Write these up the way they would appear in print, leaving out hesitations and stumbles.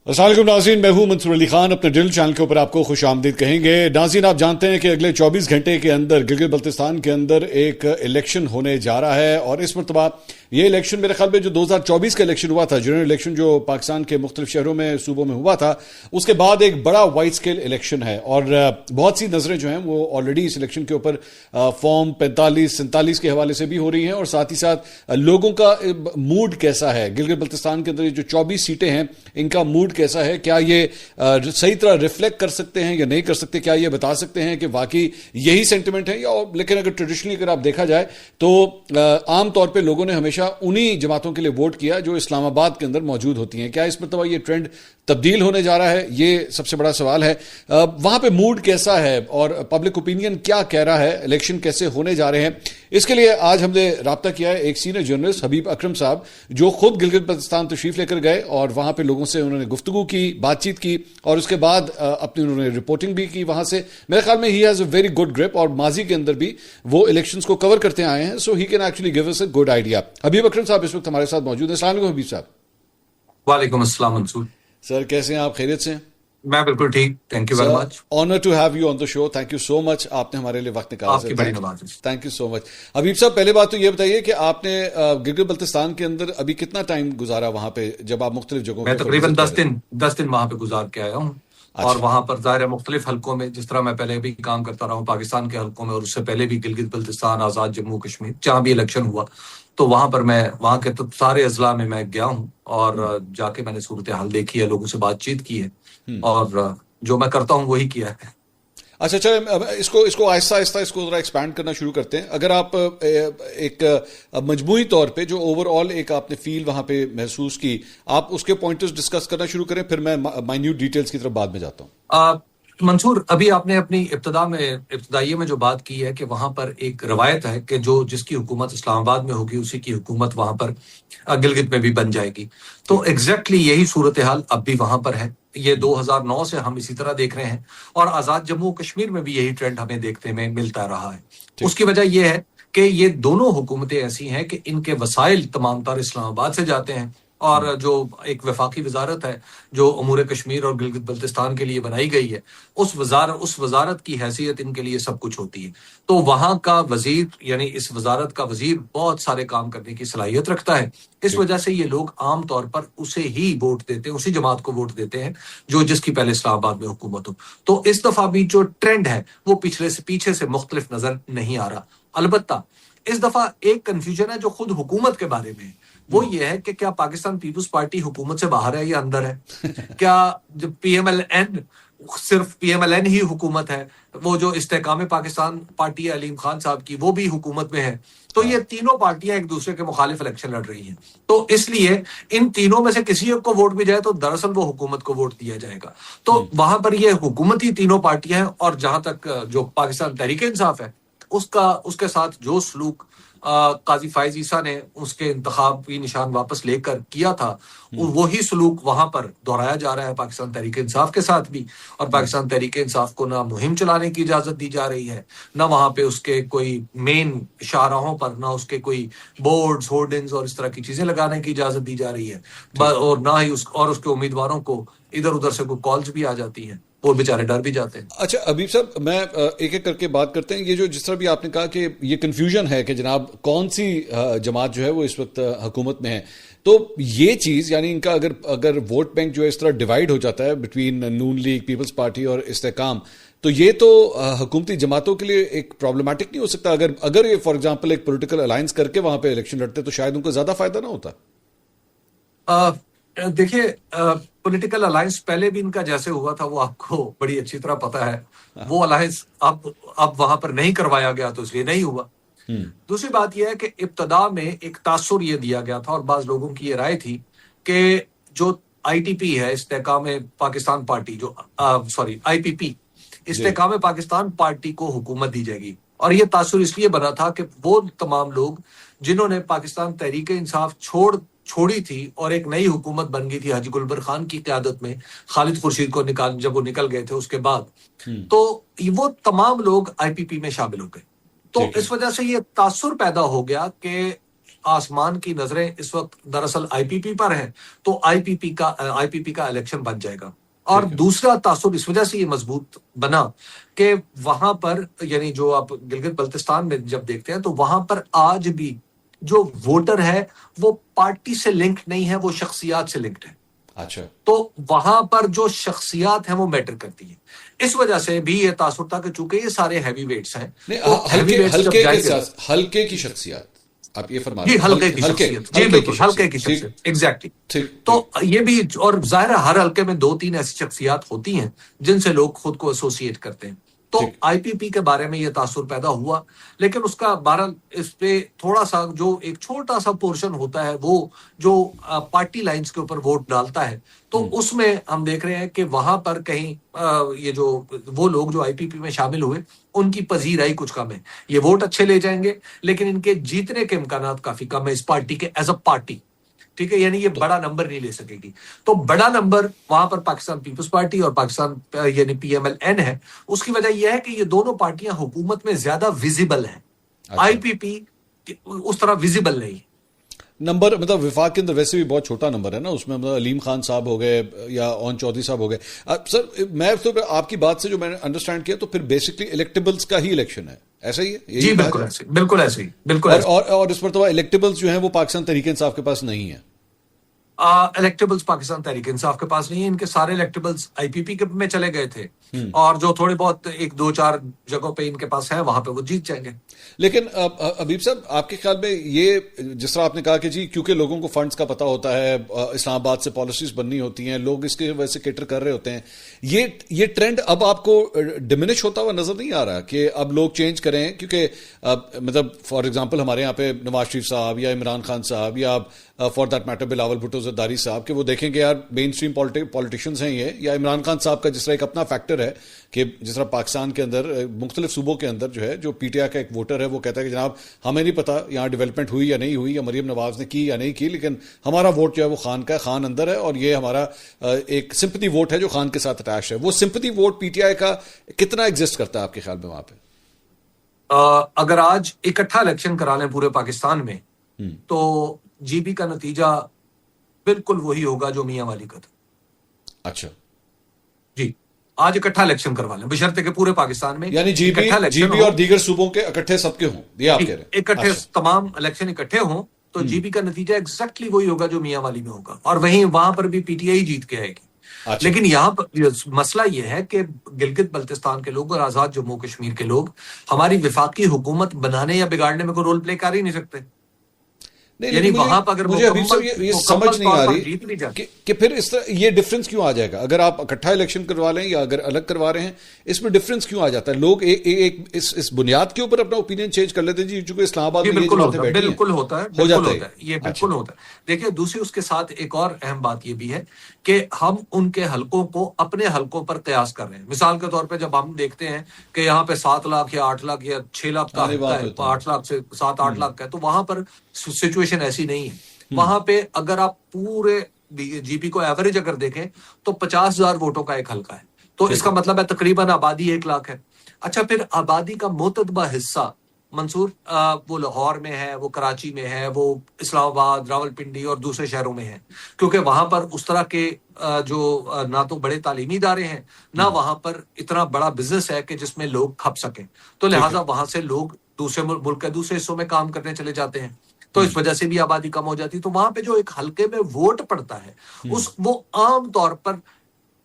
अस्सलाम वालेकुम नाज़रीन, मैं हूं मंसूर अली खान। अपने दिल चैनल के ऊपर आपको खुश आमदीद कहेंगे। नाज़रीन, आप जानते हैं कि अगले 24 घंटे के अंदर गिलगित बल्तिस्तान के अंदर एक इलेक्शन होने जा रहा है और इस मरतबा ये इलेक्शन मेरे ख्याल में जो 2024 का इलेक्शन हुआ था, जनरल इलेक्शन जो पाकिस्तान के मुख्तलिफ शहरों में सूबों में हुआ था, उसके बाद एक बड़ा वाइड स्केल इलेक्शन है और बहुत सी नजरें जो हैं वो ऑलरेडी इस इलेक्शन के ऊपर फॉर्म 45-47 के हवाले से भी हो रही हैं और साथ ही साथ लोगों का मूड कैसा है गिलगित बल्तिस्तान के अंदर। जो 24 सीटें हैं इनका मूड कैसा है, क्या ये सही तरह रिफ्लेक्ट कर सकते हैं या नहीं कर सकते, क्या ये बता सकते हैं कि वाकई यही सेंटिमेंट है या। लेकिन अगर ट्रेडिशनली अगर आप देखा जाए तो आमतौर पर लोगों ने हमेशा उन्हीं जमातों के लिए वोट किया जो इस्लामाबाद के अंदर मौजूद होती हैं। क्या इस मरतबा ये ट्रेंड तब्दील होने जा रहा है, ये सबसे बड़ा सवाल है। वहां पे मूड कैसा है और पब्लिक ओपिनियन क्या कह रहा है, इलेक्शन कैसे होने जा रहे हैं। इसके लिए आज हमने राब्ता किया है एक सीनियर जर्नलिस्ट हबीब अकरम साहब, जो खुद गिलगित बल्तिस्तान तशरीफ लेकर गए और वहां पे लोगों से उन्होंने गुफ्तगू की, बातचीत की और उसके बाद अपनी उन्होंने रिपोर्टिंग भी की वहां से। मेरे ख्याल में he has a very good grip और माजी के अंदर भी वो इलेक्शंस को कवर करते आए हैं, so he can actually give us a good idea. Habib Akram साहब इस वक्त हमारे साथ मौजूद हैं। अस्सलाम वालेकुम हबीब साहब। वालेकुम अस्सलाम मंसूर सर, कैसे हैं आप? खैरियत से हैं? मैं बिल्कुल ठीक, thank you very much. Honour to have you on the show, thank you so much, आपने हमारे लिए वक्त निकाला। आपकी बड़ी नवाज़िश, thank you so much. Habib साहब, पहले बात तो ये बताइए कि आपने गिलगित बल्तिस्तान के अंदर अभी कितना टाइम गुजारा वहां पे, जब आप मुख्तलिफ जगहों मैं तकरीबन 10 दिन वहां पे गुजार के आया हूँ। अच्छा। और वहां पर ज़ाहिर है मुख्तलिफ हलकों में, जिस तरह मैं पहले भी काम करता रहा हूँ पाकिस्तान के हलकों में और उससे पहले भी गिलगित बल्तिस्तान, आज़ाद जम्मू कश्मीर, जहाँ भी इलेक्शन हुआ तो वहां पर मैं वहां के तो सारे अजला में मैं गया हूँ और जाके मैंने सूरत हाल देखी है, लोगों से बातचीत की है और जो मैं करता हूँ वही किया है। अच्छा, चले इसको आहिस्ता आहिस्ता इसको जरा एक्सपैंड करना शुरू करते हैं। अगर आप एक मजमूई तौर पे जो ओवरऑल एक आपने फील वहां पे महसूस की, आप उसके पॉइंटर्स डिस्कस करना शुरू करें, फिर मैं माइन्यूट डिटेल्स की तरफ बाद में जाता हूँ। मंसूर, अभी आपने अपनी इब्तदाइये में जो बात की है कि वहां पर एक रवायत है कि जो जिसकी हुकूमत इस्लामाबाद में होगी उसी की हुकूमत वहां पर गिलगित में भी बन जाएगी। तो एग्जैक्टली यही सूरत हाल अब भी वहां पर है। ये 2009 से हम इसी तरह देख रहे हैं और आजाद जम्मू कश्मीर में भी यही ट्रेंड हमें देखने में मिलता रहा है। उसकी वजह यह है कि ये दोनों हुकूमतें ऐसी हैं कि इनके वसाइल तमाम तर इस्लामाबाद से जाते हैं और जो एक वफाकी वजारत है जो अमूर कश्मीर और गिलगित बल्तिस्तान के लिए बनाई गई है, उस वजारत की हैसियत इनके लिए सब कुछ होती है। तो वहां का वजीर यानी इस वजारत का वजीर बहुत सारे काम करने की सलाहियत रखता है। इस वजह से ये लोग आम तौर पर उसे ही वोट देते हैं, उसी जमात को वोट देते हैं जो जिसकी पहले इस्लामाबाद में हुकूमत हो। तो इस दफा भी जो ट्रेंड है वो पीछे से मुख्तलिफ नजर नहीं आ रहा। अलबत्ता इस दफा एक कंफ्यूजन है जो खुद हुकूमत के बारे में है, वो ये है कि क्या पाकिस्तान पीपुल्स पार्टी हुकूमत से बाहर है या अंदर है? क्या जब PMLN सिर्फ PMLN ही हुकूमत है, वो जो इस्तेकाम पाकिस्तान पार्टी है अलीम खान साहब की, वो भी हुकूमत में है। तो ये तीनों पार्टियां एक दूसरे के मुखालिफ इलेक्शन लड़ रही हैं। तो इसलिए इन तीनों में से किसी एक को वोट भी जाए तो दरअसल वो हुकूमत को वोट दिया जाएगा। तो वहां पर ये हुकूमती तीनों पार्टियां हैं और जहां तक जो पाकिस्तान तहरीक इंसाफ है उसके साथ जो सलूक काजी फायज ईसा ने उसके इंतखाबी निशान वापस लेकर किया था, वही सलूक वहां पर दोहराया जा रहा है पाकिस्तान तहरीक इंसाफ के साथ भी। और पाकिस्तान तहरीक इंसाफ को ना मुहिम चलाने की इजाजत दी जा रही है, ना वहां पे उसके कोई मेन शाहराहों पर ना उसके कोई बोर्ड्स, होर्डिंग्स और इस तरह की चीजें लगाने की इजाजत दी जा रही है, और ना ही उसके उम्मीदवारों को इधर उधर से कोई कॉल्स भी आ जाती हैं, वो बेचारे डर भी जाते हैं। अच्छा हबीब साहब, मैं एक एक करके बात करते हैं। ये जो जिस तरह भी आपने कहा कि ये कंफ्यूजन है कि जनाब कौन सी जमात जो है वो इस वक्त हुकूमत में है, तो ये चीज यानी इनका अगर वोट बैंक जो है इस तरह डिवाइड हो जाता है बिटवीन नून लीग, पीपल्स पार्टी और इस्तेकाम, तो ये तो हुकूमती जमातों के लिए एक प्रॉब्लमेटिक नहीं हो सकता? अगर ये फॉर एग्जाम्पल एक पोलिटिकल अलायंस करके वहां पे इलेक्शन लड़ते तो शायद उनको ज्यादा फायदा ना होता। देखिए, पॉलिटिकल अलायंस पहले भी इनका जैसे हुआ था वो आपको बड़ी अच्छी तरह पता है। वो अलायंस अब वहां पर नहीं करवाया गया तो इसलिए नहीं हुआ। दूसरी बात यह है कि इब्तदा में एक तासुर ये दिया गया था और बाज लोगों की ये राय थी कि जो ITP है, इस्तेकाम पाकिस्तान पार्टी, जो IPP, इस्तेकाम पाकिस्तान पार्टी को हुकूमत दी जाएगी। और ये तासुर इसलिए बना था कि वो तमाम लोग जिन्होंने पाकिस्तान तहरीक इंसाफ छोड़ी थी और एक नई हुकूमत बन गई थी हाजी गुलबर खान की क़यादत में, खालिद खुर्शीद को जब वो निकल गए थे उसके बाद, तो वो तमाम लोग IPP में शामिल हो गए। तो इस वजह से ये तासुर पैदा हो गया कि आसमान की नजरें इस वक्त दरअसल आईपीपी पर है, तो आईपीपी का इलेक्शन बन जाएगा। और दूसरा तासुर इस वजह से ये मजबूत बना कि वहां पर, यानी जो आप गिलगित बल्तिस्तान में जब देखते हैं, तो वहां पर आज भी जो वोटर है वो पार्टी से लिंक नहीं है, वो शख्सियात से लिंक्ड है। अच्छा। तो वहां पर जो शख्सियात है वो मैटर करती है। इस वजह से भी ये तासुर था कि चूंकि ये सारे हैवी वेट्स हैं, तो हल्के की शख्सियत आप ये फरमा रहे हैं, हल्के की शख्सियत, जी बिल्कुल, हल्के की शख्सियत, एग्जैक्टली। तो ये भी, और जाहिर है हर हल्के में 2-3 ऐसी शख्सियात होती हैं जिनसे लोग खुद को एसोसिएट करते हैं। तो आईपीपी के बारे में ये तासुर पैदा हुआ, लेकिन उसका बहरहाल इस पे थोड़ा सा, जो एक छोटा सा पोर्शन होता है वो जो पार्टी लाइंस के ऊपर वोट डालता है, तो उसमें हम देख रहे हैं कि वहां पर कहीं ये जो वो लोग जो आईपीपी में शामिल हुए उनकी पजीराई कुछ कम है। ये वोट अच्छे ले जाएंगे लेकिन इनके जीतने के इम्कानात काफी कम है इस पार्टी के एज अ पार्टी, ठीक है, यानी ये बड़ा नंबर नहीं ले सकेगी। तो बड़ा नंबर वहां पर पाकिस्तान पीपल्स पार्टी और पाकिस्तान यानी पीएमएल-एन है। उसकी वजह यह है कि ये दोनों पार्टियां हुकूमत में ज्यादा विजिबल हैं। अच्छा। आईपीपी उस तरह विजिबल नहीं। नंबर मतलब विफाक के अंदर वैसे भी बहुत छोटा नंबर है ना, उसमें मतलब अलीम खान साहब हो गए या ओन चौधरी साहब हो गए। सर मैं तो आपकी बात से जो मैंने अंडरस्टैंड किया, तो फिर बेसिकली इलेक्टेबल्स का ही इलेक्शन है, ऐसा ही है? जी बिल्कुल ऐसे, बिल्कुल ऐसे ही, बिल्कुल। और इस पर तो इलेक्टेबल्स जो है वो पाकिस्तान तहरीक इंसाफ के पास नहीं है। इलेक्टेबल्स पाकिस्तान तहरीक इंसाफ के पास नहीं है। इनके सारे इलेक्टेबल्स आईपीपी के में चले गए थे, और जो थोड़े बहुत 1-2-4 जगहों पे इनके पास है वहां पे वो जीत जाएंगे। लेकिन अबीब साहब, आपके ख्याल में ये, जिस तरह आपने कहा कि जी क्योंकि लोगों को फंड्स का पता होता है, इस्लामाबाद से पॉलिसीज बननी होती हैं, लोग इसके वजह से केटर कर रहे होते हैं, ये ट्रेंड अब आपको डिमिनिश होता हुआ नजर नहीं आ रहा कि अब लोग चेंज करें? क्योंकि मतलब फॉर एग्जाम्पल हमारे यहाँ पे नवाज शरीफ साहब या इमरान खान साहब या for that matter Bilawal Bhutto Zardari साहब, के वो देखेंगे यार मेन स्ट्रीम पॉलिटिशियंस हैं ये, या इमरान खान साहब का जिस तरह एक अपना फैक्टर है कि जिस तरह पाकिस्तान के अंदर मुख्तलिफ सूबों के अंदर जो है, जो पीटीआई का एक वोटर है वो कहता है कि जनाब हमें नहीं पता यहाँ डेवलपमेंट हुई या नहीं हुई, या मरीम नवाज ने की या नहीं की, लेकिन हमारा वोट जो है वो खान का है, खान अंदर है, और ये हमारा एक सिंपथी वोट है जो खान के साथ अटैच है। वो सिंपथी वोट पीटीआई का कितना एग्जिस्ट करता है आपके ख्याल में वहां पर? अगर आज इकट्ठा इलेक्शन करा लें पूरे पाकिस्तान में, तो जीबी का नतीजा बिल्कुल वही होगा जो मियां वाली का था। अच्छा जी, आज इकट्ठा इलेक्शन करवा लें बशर्ते के पूरे पाकिस्तान में, यानी जीबी और दीगर सूबों के इकट्ठे सबके हों, ये आप कह रहे हैं? इकट्ठे। अच्छा। तमाम इलेक्शन इकट्ठे हों तो जीबी का नतीजा एग्जैक्टली वही होगा जो मियां वाली में होगा, और वहीं वहां पर भी पीटीआई जीत के आएगी। अच्छा। लेकिन यहाँ पर मसला यह है कि गिलगित बल्तिस्तान के लोग और आजाद जम्मू कश्मीर के लोग हमारी विफाकी हुकूमत बनाने या बिगाड़ने में कोई रोल प्ले कर ही नहीं सकते। यानी वहां पर अगर मुझे अभी सब ये समझ नहीं आ रही कि फिर इस तरह ये डिफरेंस क्यों आ जाएगा? अगर आप इकट्ठा इलेक्शन करवा लें या अगर अलग करवा रहे हैं, इसमें डिफरेंस क्यों आ जाता है? लोग इस बुनियाद के ऊपर अपना ओपिनियन चेंज कर लेते हैं जी, चूंकि इस्लामाबाद में बिल्कुल होता है, ये बिल्कुल होता है। देखिए, दूसरी उसके साथ एक और अहम बात ये भी है कि हम उनके हलकों को अपने हलकों पर कयास कर रहे हैं। मिसाल के तौर पर जब हम देखते हैं कि यहाँ पे 7 लाख या 8 लाख या 6 लाख का हल्का है, 8 लाख से 7-8 लाख का है, तो वहां पर सिचुएशन ऐसी नहीं है। वहां पे अगर आप पूरे जीपी को एवरेज अगर देखें तो 50,000 वोटों का एक हल्का है, तो इसका मतलब है तकरीबन आबादी 1 लाख है। अच्छा, फिर आबादी का मोतदबा हिस्सा मंसूर वो लाहौर में है, वो कराची में है, वो इस्लामाबाद, रावलपिंडी और दूसरे शहरों में है, क्योंकि वहां पर उस तरह के जो ना तो बड़े तालीमी इदारे हैं, ना वहां पर इतना बड़ा बिजनेस है कि जिसमें लोग खप सकें, तो लिहाजा वहां से लोग दूसरे मुल्क के दूसरे हिस्सों में काम करने चले जाते हैं, तो इस वजह से भी आबादी कम हो जाती है। तो वहां पे जो एक हल्के में वोट पड़ता है वो आम तौर पर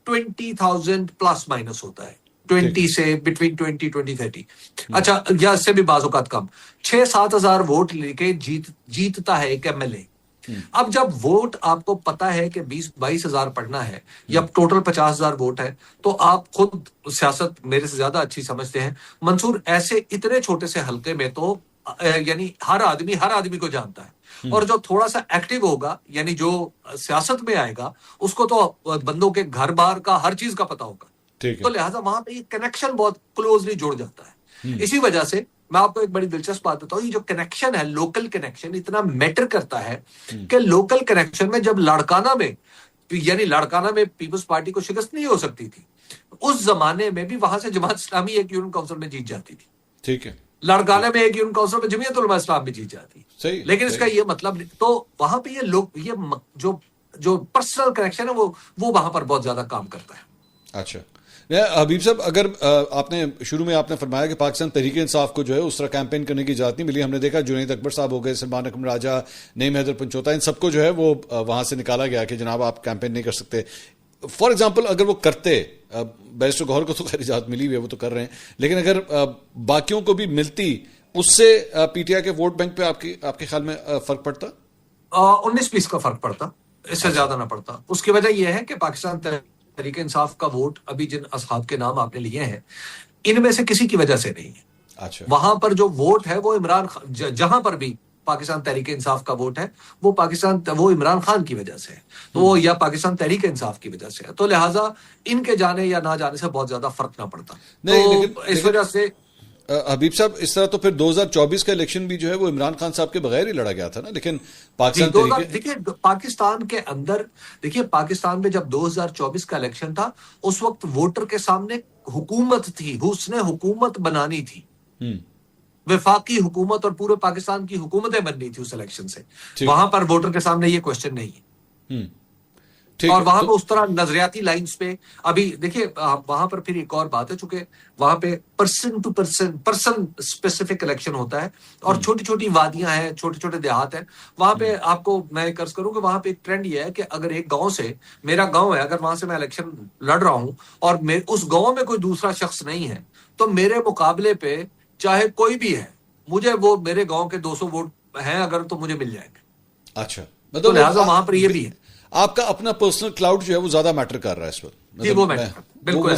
20,000 प्लस माइनस होता है, 20 से बिटवीन 20-30। अच्छा, या इससे भी बाज़ औक़ात कम, 6-7 हजार वोट लेके जीतता है एक एमएलए। अब जब वोट आपको पता है कि 20-22 हजार पढ़ना है या टोटल 50,000 वोट है, तो आप खुद सियासत मेरे से ज्यादा अच्छी समझते हैं मंसूर। ऐसे इतने छोटे से हल्के में तो यानी हर आदमी को जानता है, और जो थोड़ा सा एक्टिव होगा यानी जो सियासत में आएगा उसको तो बंदों के घर बार का हर चीज का पता होगा, तो लिहाजा वहां पे कनेक्शन बहुत क्लोजली जुड़ जाता है। इसी वजह से मैं आपको एक बड़ी दिलचस्प बात बताऊं, ये जो कनेक्शन है, लोकल कनेक्शन इतना मैटर करता है कि लोकल कनेक्शन में जब लाड़काना में पीपल्स पार्टी को शिकस्त नहीं हो सकती थी, उस जमाने में भी वहां से जमात इस्लामी एक यूनियन काउंसिल में जीत जाती थी। ठीक है। लड़काने में एक यूनियन काउंसिल में जमीयत उलमा इस्लाम भी जीत जाती है। सही, लेकिन इसका ये मतलब नहीं, तो वहां पे ये लोग जो जो पर्सनल कनेक्शन है वो वहां पर बहुत ज्यादा काम करता है। अच्छा, हबीब साहब, अगर आपने शुरू में आपने फरमाया कि पाकिस्तान तहरीक इंसाफ को जो है उस तरह कैंपेन करने की इजाजत नहीं मिली। हमने देखा जुनैद अकबर साहब हो गए, सलमान अकरम राजा, नईम हैदर पंचोता, इन सबको जो है वो वहां से निकाला गया कि जनाब आप कैंपेन नहीं कर सकते। फॉर एग्जाम्पल अगर वो करते, बैरिस्टर गौहर को तो खैर इजाजत मिली हुई है, वो तो कर रहे हैं, लेकिन अगर बाकियों को भी मिलती, उससे पीटीआई के वोट बैंक पे आपके ख्याल में फर्क पड़ता? 19-20 का फर्क पड़ता, इससे ज्यादा ना पड़ता। उसकी वजह यह है कि पाकिस्तान तहरीक इंसाफ का वोट अभी जिन असहाब के नाम आपने लिए हैं, इनमें से किसी की वजह से नहीं है। अच्छा, वहां पर जो वोट है वो इमरान खान, जहां पर भी पाकिस्तान तहरीक इंसाफ का वोट है वो इमरान खान की वजह से है, तो वो या पाकिस्तान तहरीक इंसाफ की वजह से है। तो लिहाजा इनके जाने या ना जाने से बहुत ज्यादा फर्क ना पड़ता। नहीं, तो इस वजह से हबीब साहब, इस तरह तो फिर 2024 का इलेक्शन भी जो है वो इमरान खान साहब के बगैर ही लड़ा गया था ना। लेकिन पाकिस्तान देखिए पाकिस्तान के अंदर, देखिए पाकिस्तान में जब 2024 का इलेक्शन था, उस वक्त वोटर के सामने हुकूमत थी, उसने हुकूमत बनानी थी, वफाकी हुकूमत और पूरे पाकिस्तान की हुकूमतें बननी थी उस इलेक्शन से। वहां पर वोटर के सामने ये क्वेश्चन नहीं है। और वहां पे उस तरह नजरियाती लाइंस पे अभी देखिए, वहां पर फिर एक और बात है, चूंकि वहां पे person to person specific election होता है और छोटी छोटी वादियां हैं, छोटे छोटे देहात हैं। वहां पे आपको मैं कर्ज करूं कि वहां पे एक ट्रेंड ये है कि अगर एक गांव से, मेरा गांव है, अगर वहां से मैं इलेक्शन लड़ रहा हूं और उस गांव में कोई दूसरा शख्स नहीं है, तो मेरे मुकाबले पे चाहे कोई भी है, मुझे वो मेरे गांव के 200 वोट हैं अगर, तो मुझे मिल जाएंगे। अच्छा, तो लिहाजा वहां पर ये भी है, आपका अपना पर्सनल क्लाउड जो है वो ज्यादा मैटर कर रहा है इस पर। बिल्कुल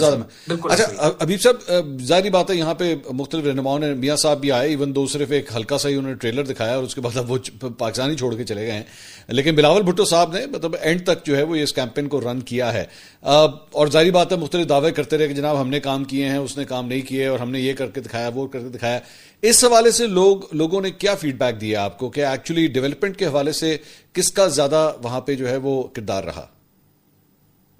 बिल्कुल। अच्छा हबीब साहब, जाहिर बात है यहाँ पे मुख्तलिफ रहनुमाओं ने, मियाँ साहब भी आए, इवन दो सिर्फ एक हल्का सा ही उन्होंने ट्रेलर दिखाया और उसके बाद अब वो पाकिस्तान ही छोड़ के चले गए हैं। लेकिन बिलावल भुट्टो साहब ने मतलब एंड तक जो है वो इस कैंपेन को रन किया है। और जाहिर बात है मुख्तलिफ दावे करते रहे कि जनाब हमने काम किए हैं, उसने काम नहीं किए, और हमने ये करके दिखाया, वो करके दिखाया। इस हवाले से लोगों ने क्या फीडबैक दिया आपको कि एक्चुअली डेवलपमेंट के हवाले से किसका ज्यादा वहां पे जो है वो किरदार रहा?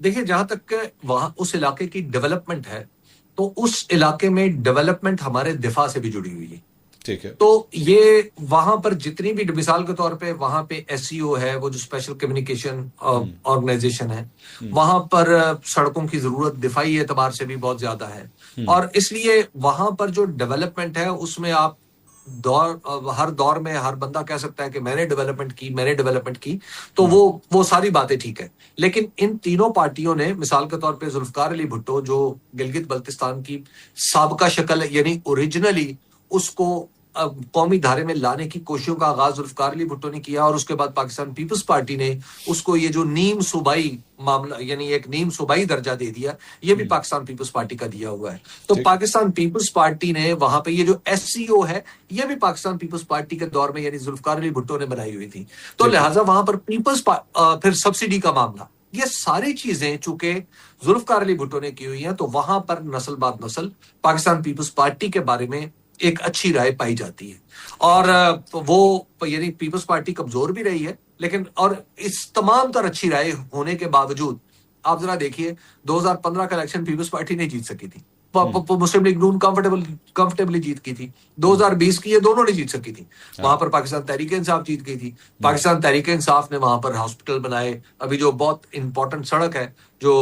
देखिए, जहां तक वहां उस इलाके की डेवलपमेंट है, तो उस इलाके में डेवलपमेंट हमारे दिफा से भी जुड़ी हुई है। ठीक है। तो ये वहां पर जितनी भी, मिसाल के तौर पे वहां पे एससीओ है, वो जो स्पेशल कम्युनिकेशन ऑर्गेनाइजेशन है, वहां पर सड़कों की जरूरत दिफाई एतबार से भी बहुत ज्यादा है। और इसलिए वहां पर जो डेवलपमेंट है उसमें आप हर दौर में हर बंदा कह सकता है कि मैंने डेवलपमेंट की, तो वो सारी बातें ठीक है। लेकिन इन तीनों पार्टियों ने, मिसाल के तौर पे जुल्फकार अली भुट्टो जो गिलगित बल्तिस्तान की साबका शक्ल यानी ओरिजिनली उसको कौमी धारे में लाने की कोशिशों का आगाज जुल्फकार अली भुट्टो ने किया, और उसके बाद पाकिस्तान पीपल्स पार्टी ने उसको ये जो नीम सूबाई मामला यानी एक नीम सूबाई दर्जा दे दिया, ये भी पाकिस्तान पीपल्स पार्टी का दिया हुआ है। तो पाकिस्तान पीपल्स पार्टी ने वहां पे ये जो एससीओ है, ये भी पाकिस्तान पीपल्स पार्टी के दौर में यानी जुल्फकार अली भुट्टो ने बनाई हुई थी। तो लिहाजा वहां पर फिर सब्सिडी का मामला, ये सारी चीजें चूंकि जुल्फकार अली भुट्टो ने की हुई हैं, तो वहां पर नस्ल बाद नस्ल पाकिस्तान पीपल्स पार्टी के बारे में एक अच्छी राय पाई जाती है। और वो यानी पीपल्स पार्टी कमजोर भी रही है, लेकिन और इस तमाम तर अच्छी राय होने के बावजूद आप जरा देखिए 2015 का इलेक्शन पीपल्स पार्टी नहीं जीत सकी थी, मुस्लिम लीग नून कंफर्टेबली जीत की थी। 2020 की ये दोनों नहीं जीत सकी थी, वहां पर पाकिस्तान तहरीक इंसाफ जीत गई थी। पाकिस्तान तहरीक इंसाफ ने वहां पर हॉस्पिटल बनाए, अभी जो बहुत इंपॉर्टेंट सड़क है जो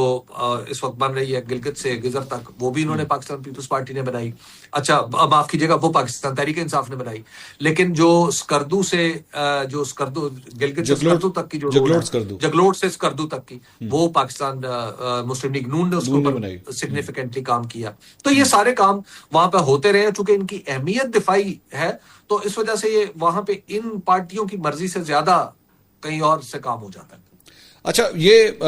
इस वक्त बन रही है गिलगित से गिजर तक, वो भी इन्होंने पाकिस्तान पीपल्स पार्टी ने बनाई। अच्छा माफ कीजिएगा, वो पाकिस्तान तहरीक इंसाफ ने बनाई। लेकिन जो स्कर्दू से गिलगित से स्कर्दू तक की जो जगलोट से स्कर्दू तक की, वो पाकिस्तान मुस्लिम लीग नून ने उसको पर सिग्निफिकेंटली काम किया। तो ये सारे काम वहां पे होते रहे, चूंकि इनकी अहमियत दिफाई है, तो इस वजह से ये वहां पे इन पार्टियों की मर्जी से ज्यादा कहीं और से काम हो जाता है। अच्छा, ये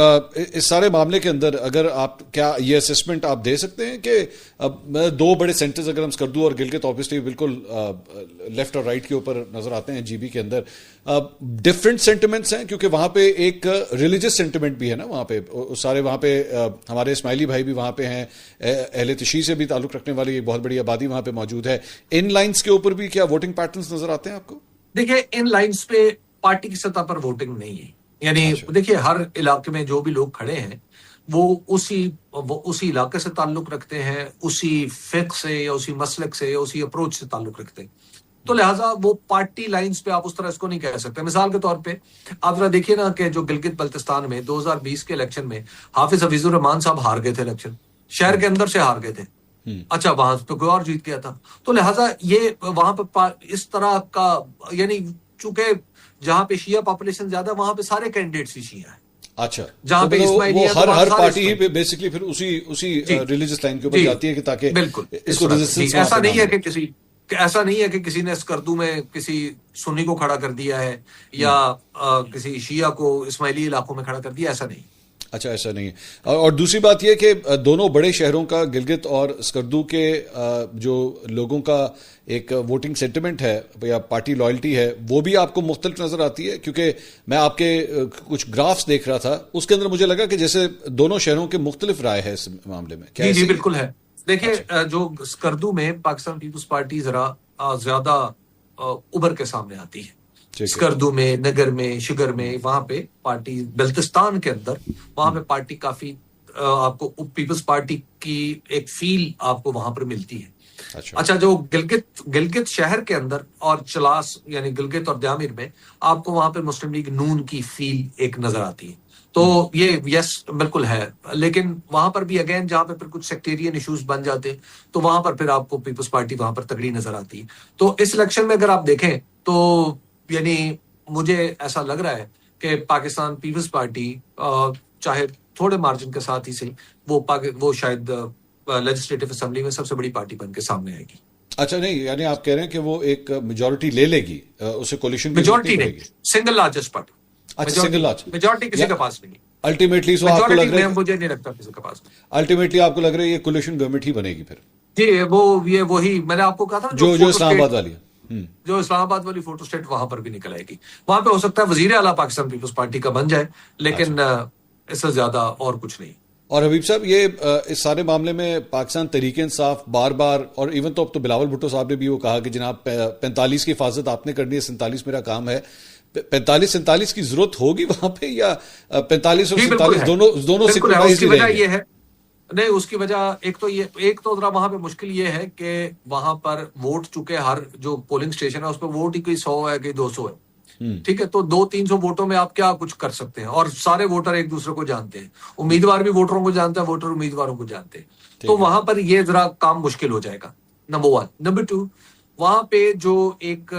इस सारे मामले के अंदर अगर आप क्या ये असेसमेंट आप दे सकते हैं कि दो बड़े सेंटर्स अगर हम स्कर्दू और गिलगित ऑब्वियसली बिल्कुल लेफ्ट और राइट के ऊपर नजर आते हैं जीबी के अंदर, डिफरेंट सेंटिमेंट्स हैं, क्योंकि वहां पे एक रिलीजियस सेंटिमेंट भी है ना वहां पे, सारे वहां पे हमारे इस्माइली भाई भी वहां पे हैं, अहले तशी से भी ताल्लुक रखने वाली एक बहुत बड़ी आबादी वहां पे मौजूद है। इन लाइन्स के ऊपर भी क्या वोटिंग पैटर्न्स नजर आते हैं आपको? देखिए, इन लाइन्स पे पार्टी की सतह पर वोटिंग नहीं है, यानी देखिए हर इलाके में जो भी लोग खड़े हैं वो उसी इलाके से ताल्लुक रखते हैं, उसी फिक्र से या उसी मसलक से या उसी अप्रोच से ताल्लुक रखते हैं। तो लिहाजा वो पार्टी लाइंस पे आप उस तरह इसको नहीं कह सकते। मिसाल के तौर पे आप जरा देखिए ना कि जो गिलगित बल्तिस्तान में 2020 के इलेक्शन में हाफिज हफीजुर रहमान साहब हार गए थे इलेक्शन, शहर के अंदर से हार गए थे। अच्छा, वहां पे कोई और जीत गया था। तो लिहाजा ये वहां पे इस तरह का, यानी चूंकि जहां पे शिया पॉपुलेशन ज्यादा, वहां पे सारे कैंडिडेट्स ही शिया है। अच्छा, जहां तो पे मतलब इस्माइली वो हर पार्टी ही बेसिकली फिर उसी रिलीजियस लाइन के ऊपर जाती है कि ताकि बिल्कुल इसको रेजिस्टेंस। ऐसा नहीं है कि किसी ने स्कर्दू में किसी सुन्नी को खड़ा कर दिया है या किसी शिया को इस्माइली इलाकों में खड़ा कर दिया, ऐसा नहीं। अच्छा, ऐसा नहीं है। और दूसरी बात यह कि दोनों बड़े शहरों का, गिलगित और स्कर्दू के जो लोगों का एक वोटिंग सेंटिमेंट है या पार्टी लॉयल्टी है, वो भी आपको मुख्तलिफ नजर आती है। क्योंकि मैं आपके कुछ ग्राफ्स देख रहा था, उसके अंदर मुझे लगा कि जैसे दोनों शहरों के मुख्तलिफ राय है इस मामले में। क्या जी बिल्कुल है। देखिए, अच्छा, जो स्कर्दू में पाकिस्तान पीपुल्स पार्टी जरा ज्यादा उभर के सामने आती है। स्कर्दू में, नगर में, शिगर में, वहां पे पार्टी, बल्तिस्तान के अंदर वहां पे पार्टी काफी आपको पीपल्स पार्टी की एक फील आपको वहां पर मिलती है। अच्छा, जो गिलगित शहर के अंदर और चलास यानी गिलगित और द्यामिर में आपको वहां पे मुस्लिम लीग नून की फील एक नजर आती है। तो ये यस बिल्कुल है, लेकिन वहां पर भी अगेन जहां पे फिर कुछ सेक्टेरियन इश्यूज बन जाते हैं तो वहां पर फिर आपको पीपल्स पार्टी वहां पर तगड़ी नजर आती है। तो इस इलेक्शन में अगर आप देखें तो यानी मुझे ऐसा लग रहा है कि पाकिस्तान पीपल्स पार्टी चाहे थोड़े मार्जिन के साथ ही सही वो शायद लेजिस्लेटिव असेंबली में सबसे बड़ी पार्टी बन के सामने आएगी। अच्छा, नहीं, यानी आप कह रहे हैं कि वो एक मेजॉरिटी ले लेगी, उसे कोलिशन मेजॉरिटी नहीं, सिंगल लार्जेस्ट पार्टी। अच्छा, सिंगल लार्ज मेजॉरिटी किसी के पास नहीं। अल्टीमेटली आपको लग रहा है, मुझे नहीं लगता किसी के पास। अल्टीमेटली आपको लग रहा है ये कोलिशन गवर्नमेंट ही बनेगी फिर? जी, ये वही मैंने आपको कहा था जो इस्लामाबाद वाली है, जो इस्लामाबाद वाली फोटो स्टेट वहां पर भी निकल आएगी। वहां पे हो सकता है वजीर आला पाकिस्तान पीपल्स पार्टी का बन जाए, लेकिन इससे ज्यादा और कुछ नहीं। और हबीब साहब, ये इस सारे मामले में पाकिस्तान तहरीक इंसाफ बार बार, और इवन तो अब तो बिलावल भुट्टो साहब ने भी वो कहा कि जनाब 45 की हिफाजत आपने करनी है, 47 मेरा काम है। 45-47 की जरूरत होगी वहां पे, या 45 और 47 दोनों से उसकी वजह ये है, नहीं उसकी वजह एक तो जरा वहां पे मुश्किल ये है कि वहां पर वोट, चुके हर जो पोलिंग स्टेशन है उस पर वोट ही कोई 100 है कोई 200 है, ठीक है, तो 200-300 वोटों में आप क्या कुछ कर सकते हैं। और सारे वोटर एक दूसरे को जानते हैं, उम्मीदवार भी वोटरों को जानता है, वोटर उम्मीदवारों को जानते हैं, तो वहां पर ये जरा काम मुश्किल हो जाएगा, नंबर 1। नंबर 2, वहां पे जो एक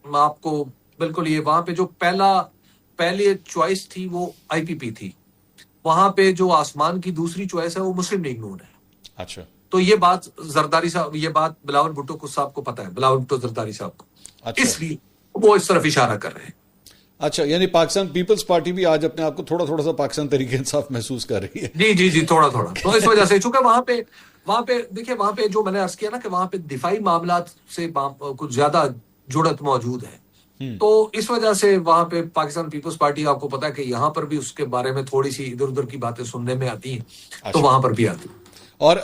आपको बिल्कुल ये वहां पे जो पहली चॉइस थी वो IPP थी, वहां पे जो आसमान की दूसरी चॉइस है वो मुस्लिम लीग नून है। अच्छा, तो ये बात जरदारी साहब, ये बात बिलावल भुट्टो को साहब को पता है, बिलावल भुट्टो जरदारी साहब को, अच्छा, इसलिए वो इस तरफ इशारा कर रहे हैं। अच्छा, यानी पाकिस्तान पीपल्स पार्टी भी आज अपने आप को थोड़ा सा पाकिस्तान तरीके इंसाफ महसूस कर रही है। जी थोड़ा तो इस वजह से, चूंकि वहां पे देखिए, वहां पे जो मैंने अर्ज किया ना कि वहां पे दिफाई मामलात से कुछ ज्यादा जुड़त मौजूद है, तो इस वजह से वहां पे पाकिस्तान पीपल्स पार्टी, आपको पता है कि यहां पर भी उसके बारे में थोड़ी सी इधर उधर की बातें सुनने में आती हैं, तो वहां पर भी आती है। और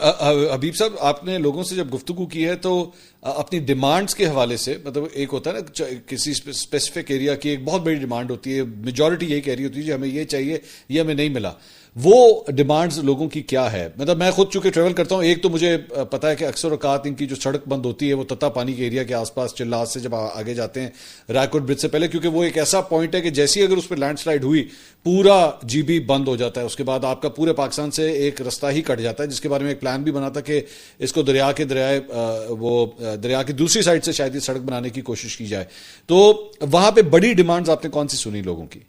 हबीब साहब, आपने लोगों से जब गुफ्तगू की है तो अपनी डिमांड्स के हवाले से, मतलब एक होता है ना किसी स्पेसिफिक एरिया की एक बहुत बड़ी डिमांड होती है, मेजॉरिटी यही कह रही होती है कि हमें ये चाहिए, ये हमें नहीं मिला, वो डिमांड्स लोगों की क्या है? मतलब मैं खुद चूंकि ट्रेवल करता हूं, एक तो मुझे पता है कि अक्सर औकात इनकी जो सड़क बंद होती है वो तत्ता पानी के एरिया के आसपास, चिल्लास से जब आगे जाते हैं रायकोट ब्रिज से पहले, क्योंकि वो एक ऐसा पॉइंट है कि जैसे ही अगर उस पर लैंडस्लाइड हुई पूरा GB बंद हो जाता है, उसके बाद आपका पूरे पाकिस्तान से एक रास्ता ही कट जाता है, जिसके बारे में एक प्लान भी बना था कि इसको दरिया की दूसरी साइड से शायद ये सड़क बनाने की कोशिश की जाए। तो वहां पे बड़ी डिमांड्स आपने कौन सी सुनी लोगों की?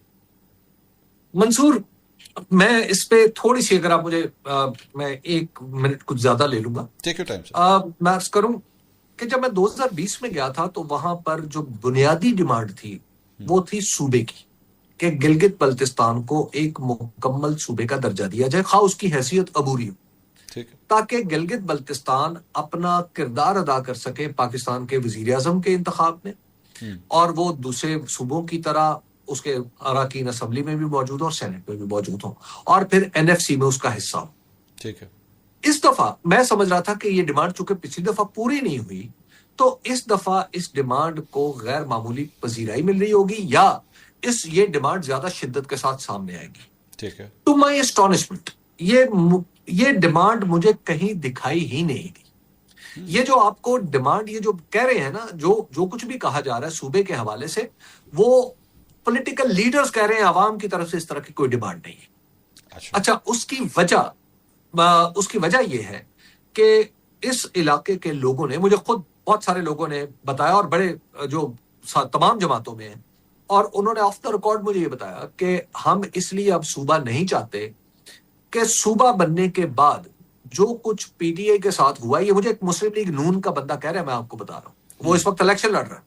मंसूर, मैं इस पे थोड़ी सी, अगर आप मुझे मैं 1 मिनट कुछ ज्यादा ले लूंगा। Take your time. मैं अर्ज करूं कि जब मैं 2020 में गया था तो वहां पर जो बुनियादी डिमांड थी वो थी सूबे की, कि गिलगित बल्तिस्तान को एक मुकम्मल सूबे का दर्जा दिया जाए, खा उसकी हैसियत अबूरी हो, ताकि गिलगित बल्तिस्तान अपना किरदार अदा कर सके पाकिस्तान के वजीर आजम के इंतखाब में, और वो दूसरे सूबों की तरह उसके अराकीन असेंबली में भी मौजूद हो और सेनेट में भी मौजूद हो, और फिर NFC में उसका हिस्सा हो। ठीक है। इस दफा मैं समझ रहा था कि ये डिमांड चूंकि पिछली दफा पूरी नहीं हुई, तो इस दफा इस डिमांड को गैर मामूली पजीराई मिल रही होगी, या ये डिमांड ज्यादा शिद्दत के साथ सामने आएगी। ठीक है। टू माई एस्टॉनिशमेंट ये डिमांड मुझे कहीं दिखाई ही नहीं दी। ये जो आपको डिमांड, ये जो कह रहे हैं ना, जो कुछ भी कहा जा रहा है सूबे के हवाले से, वो पॉलिटिकल लीडर्स कह रहे हैं आवाम की तरफ से इस तरह की कोई डिमांड नहीं है। अच्छा, उसकी वजह यह है कि इस इलाके के लोगों ने, मुझे खुद बहुत सारे लोगों ने बताया, और बड़े जो तमाम जमातों में हैं, और उन्होंने ऑफ द रिकॉर्ड मुझे ये बताया कि हम इसलिए अब सूबा नहीं चाहते कि सूबा बनने के बाद जो कुछ पीटीआई के साथ हुआ, ये मुझे एक मुस्लिम लीग नून का बंदा कह रहा है, मैं आपको बता रहा हूं, वो इस वक्त इलेक्शन लड़ रहा है।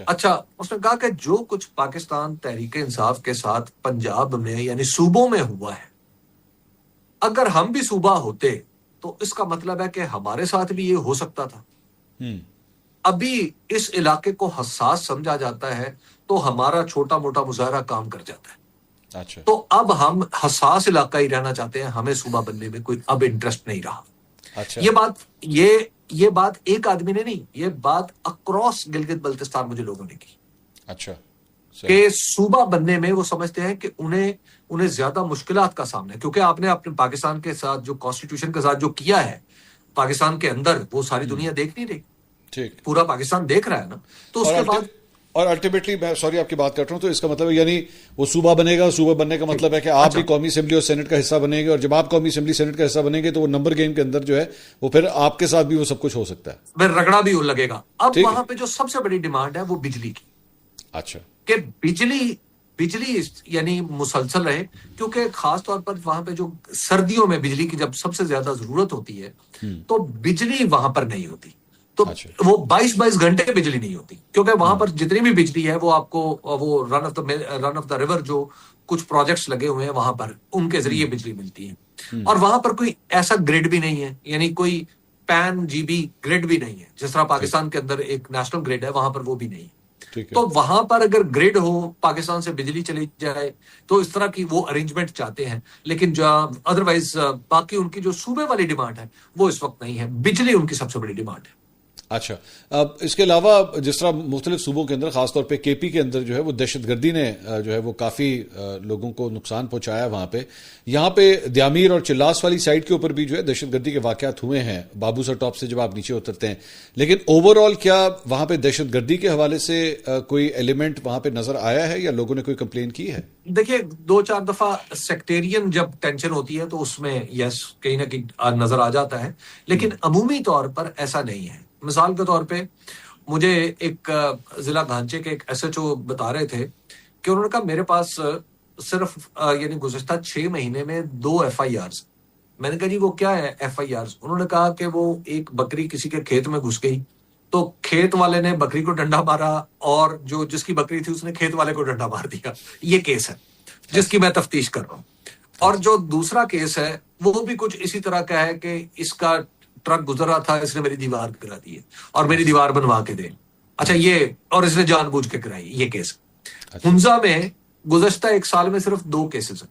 अच्छा, उसने कहा कि जो कुछ पाकिस्तान तहरीक इंसाफ के साथ पंजाब में यानी सूबों में हुआ है, अगर हम भी सूबा होते तो इसका मतलब है कि हमारे साथ भी ये हो सकता था। अभी इस इलाके को हसास समझा जाता है तो हमारा छोटा मोटा मुजाहरा काम कर जाता है। अच्छा। तो अब हम हसास इलाका ही रहना चाहते हैं, हमें सूबा बनने में कोई अब इंटरेस्ट नहीं रहा। अच्छा। ये बात एक आदमी ने नहीं, ये बात अक्रॉस गिलगित बल्तिस्तान मुझे लोगों ने की। अच्छा। कि सूबा बनने में वो समझते हैं कि उन्हें ज्यादा मुश्किलात का सामना है, क्योंकि आपने अपने पाकिस्तान के साथ जो कॉन्स्टिट्यूशन के साथ जो किया है पाकिस्तान के अंदर, वो सारी दुनिया देख नहीं रही। ठीक, पूरा पाकिस्तान देख रहा है ना। तो उसके बाद और अल्टीमेटली, मैं सॉरी आपकी बात कर रहा हूं, तो इसका मतलब यानी वो सूबा बनेगा, सूबा बनने का मतलब है कि आप भी कौमी असेंबली और सेनेट का हिस्सा बनेंगे, और जब आप कौमी असेंबली सेनेट का हिस्सा बनेंगे तो वो नंबर गेम के अंदर जो है वो फिर आपके साथ भी वो सब कुछ हो सकता है, फिर रगड़ा भी लगेगा। अब वहां पे जो सबसे बड़ी डिमांड है वो बिजली की। अच्छा, कि बिजली यानी मुसलसल रहे, क्योंकि खास तौर पर वहां पे जो सर्दियों में बिजली की जब सबसे ज्यादा जरूरत होती है तो बिजली वहां पर नहीं होती, तो वो 22 घंटे बिजली नहीं होती, क्योंकि वहां पर जितनी भी बिजली है वो आपको वो रन ऑफ द रिवर जो कुछ प्रोजेक्ट्स लगे हुए हैं वहां पर, उनके जरिए बिजली मिलती है। और वहां पर कोई ऐसा ग्रिड भी नहीं है, यानी कोई पैन जीबी ग्रिड भी नहीं है, जिस तरह पाकिस्तान के अंदर एक नेशनल ग्रिड है, वहां पर वो भी नहीं है। तो वहां पर अगर ग्रिड हो, पाकिस्तान से बिजली चली जाए, तो इस तरह की वो अरेंजमेंट चाहते हैं। लेकिन जो अदरवाइज बाकी उनकी जो सूबे वाली डिमांड है वो इस वक्त नहीं है, बिजली उनकी सबसे बड़ी डिमांड है। अच्छा, अब इसके अलावा जिस तरह मुख्तलिफ सूबों के अंदर, खासतौर पे केपी के अंदर जो है वो दहशतगर्दी ने जो है वो काफ़ी लोगों को नुकसान पहुंचाया वहां पे। यहाँ पे द्यामीर और चिल्लास वाली साइड के ऊपर भी जो है दहशतगर्दी के वाकयात हुए हैं, बाबू सर टॉप से जब आप नीचे उतरते हैं। लेकिन ओवरऑल क्या वहां पे दहशतगर्दी के हवाले से कोई एलिमेंट वहां पे नजर आया है या लोगों ने कोई कंप्लेन की है? देखिए, 2-4 दफा सेक्टेरियन जब टेंशन होती है तो उसमें यस कहीं ना कहीं नजर आ जाता है, लेकिन अमूमी तौर पर ऐसा नहीं है। मिसाल के तौर पे मुझे एक जिला घांचे के एक एसएचओ बता रहे थे कि उन्होंने कहा मेरे पास सिर्फ यानी गुज़श्ता 6 महीने में 2 FIRs। मैंने कहा जी वो क्या है FIRs? उन्होंने कहा कि वो एक बकरी किसी के खेत में घुस गई, तो खेत वाले ने बकरी को डंडा मारा, और जो जिसकी बकरी थी उसने खेत वाले को डंडा मार दिया। ये केस है जिसकी मैं तफ्तीश कर रहा हूँ। और जो दूसरा केस है वो भी कुछ इसी तरह का है कि इसका ट्रक गुजर रहा था, इसने मेरी दीवार गिरा दी है और मेरी दीवार बनवा के दे। अच्छा, ये और इसने जानबूझ के कराई, ये केस। हुंजा में गुज़श्ता 1 साल में सिर्फ 2 केसेस हैं।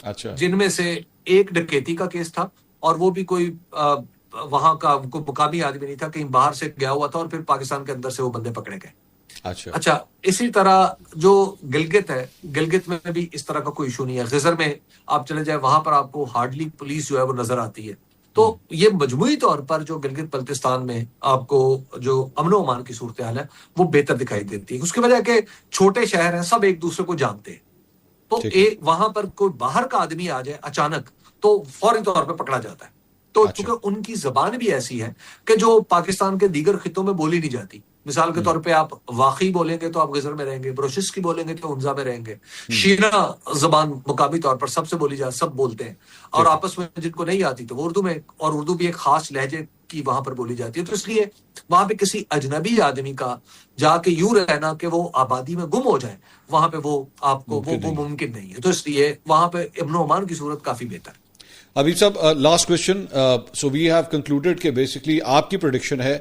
अच्छा, जिनमें से एक डकैती का केस था, और वो भी कोई वहां का कोई मुकामी आदमी नहीं था, कहीं बाहर से गया हुआ था, और फिर पाकिस्तान के अंदर से वो बंदे पकड़े गए। अच्छा, इसी तरह जो गिलगित है, गिलगित में भी इस तरह का कोई इशू नहीं है। गिजर में आप चले जाए, वहां पर आपको हार्डली पुलिस जो है वो नजर आती है। तो ये मजमूई तौर पर जो गिलगित बल्तिस्तान में आपको जो अमन व अमान की सूरत हाल है वो बेहतर दिखाई देती है। उसकी वजह के छोटे शहर हैं, सब एक दूसरे को जानते हैं, तो एक वहां पर कोई बाहर का आदमी आ जाए अचानक तो फौरी तौर पर पकड़ा जाता है। तो चूंकि उनकी जबान भी ऐसी है कि जो पाकिस्तान के दीगर खितों में बोली नहीं जाती। मिसाल के तौर पे आप वाकई बोलेंगे तो आप गिजर में रहेंगे, ब्रोशिस की बोलेंगे तो हुंजा में रहेंगे। शीना जबान मुकामी तौर पर सबसे बोली जाती, सब बोलते हैं, और आपस में जिनको नहीं आती तो वो उर्दू में, और उर्दू भी एक खास लहजे की वहां पर बोली जाती है। तो इसलिए वहां पे किसी अजनबी आदमी का जाके यूं रहना कि वो आबादी में गुम हो जाए, वहां पे वो आपको वो मुमकिन नहीं है। तो इसलिए वहां पे अमन व अमान की सूरत काफी बेहतर। अभी साहब, last question. So we have concluded कि बेसिकली आपकी प्रेडिक्शन है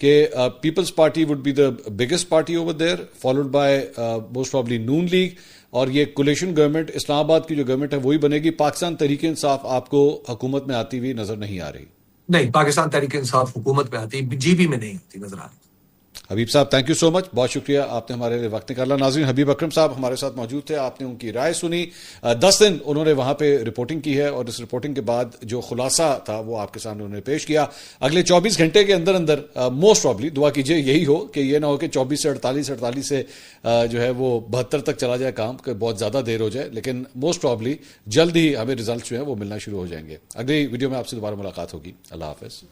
कि people's party would be the biggest party over there, followed by most probably Noon league, और ये कोलिशन गवर्नमेंट, इस्लामाबाद की जो गवर्नमेंट है वही बनेगी। पाकिस्तान तहरीक इंसाफ आपको हुकूमत में आती हुई नजर नहीं आ रही? नहीं, पाकिस्तान तहरीक इंसाफ हुकूमत में आती, जीबी में नहीं होती नजर आ रही। हबीब साहब, थैंक यू सो मच, बहुत शुक्रिया, आपने हमारे लिए वक्त निकाला। नाज़रीन, हबीब अकरम साहब हमारे साथ मौजूद थे, आपने उनकी राय सुनी। 10 दिन उन्होंने वहां पे रिपोर्टिंग की है और इस रिपोर्टिंग के बाद जो खुलासा था वो आपके सामने उन्होंने पेश किया। अगले 24 घंटे के अंदर अंदर मोस्ट प्रॉब्ली, दुआ कीजिए यही हो कि ये ना हो कि 24 से 48 से जो है वो 72 तक चला जाए काम, कि बहुत ज्यादा देर हो जाए, लेकिन मोस्ट प्रॉब्ली जल्द ही हमें रिजल्ट जो है वो मिलना शुरू हो जाएंगे। अगली वीडियो में आपसे दोबारा मुलाकात होगी। अल्लाह हाफिज।